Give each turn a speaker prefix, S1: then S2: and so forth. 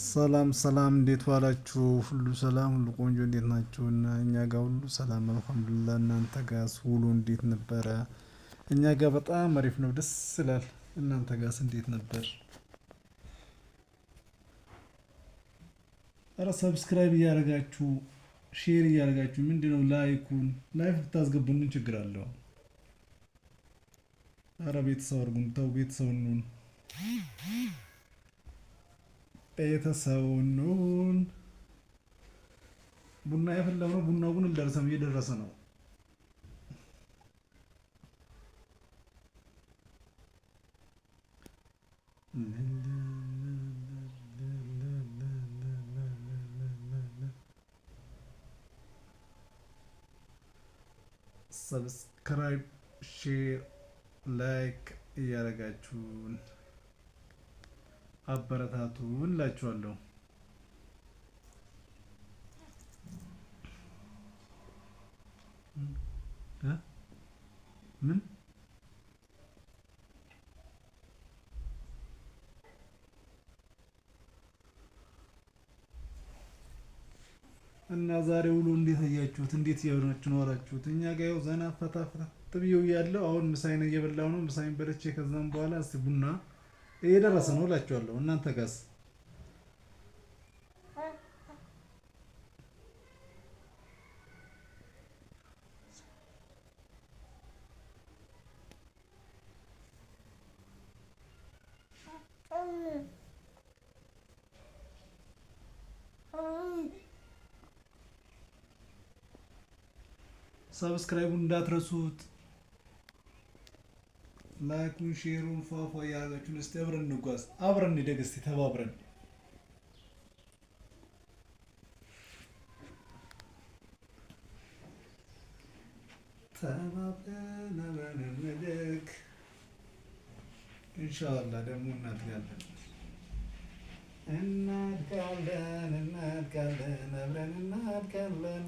S1: ሰላም ሰላም እንዴት ዋላችሁ? ሁሉ ሰላም ሁሉ ቆንጆ እንዴት ናችሁ? እና እኛ ጋር ሁሉ ሰላም አልሐምዱሊላህ። እናንተ ጋርስ ውሎ እንዴት ነበረ? እኛ ጋር በጣም አሪፍ ነው፣ ደስ ይላል። እናንተ ጋርስ እንዴት ነበር? ኧረ ሰብስክራይብ እያደረጋችሁ ሼር እያደረጋችሁ ምንድነው ላይኩን ላይፍ ብታስገቡን ምን ችግር አለው? ኧረ ቤተሰብ አድርጉን፣ ተው ቤተሰብ እንሁን፣ ቤተሰብ እንሁን። ቡና የፈላው ነው። ቡናው ግን አልደረሰም፣ እየደረሰ ነው። ሰብስክራይብ ሼር ላይክ እያደረጋችሁን አበረታቱን እላችኋለሁ። ምን እና ዛሬ ውሎ እንዴት አያችሁት? እንዴት እያሆናችሁ ነው አላችሁት? እኛ ጋር ያው ዘና ፈታ ፈታ ብዬው ያለው አሁን ምሳዬን እየበላሁ ነው። ምሳዬን በልቼ ከዛም በኋላ እስቲ ቡና እየደረሰ ነው እላችኋለሁ። እናንተ ጋርስ? ሰብስክራይቡን እንዳትረሱት፣ ላይኩን ሼሩን ፏፏ እያደረጋችሁን እስቲ አብረን እንጓዝ፣ አብረን እንደግ፣ እስቲ ተባብረን ተባብረን አብረን እንደግ። ኢንሻአላህ ደግሞ እናድጋለን እናድጋለን እናድጋለን አብረን እናድጋለን።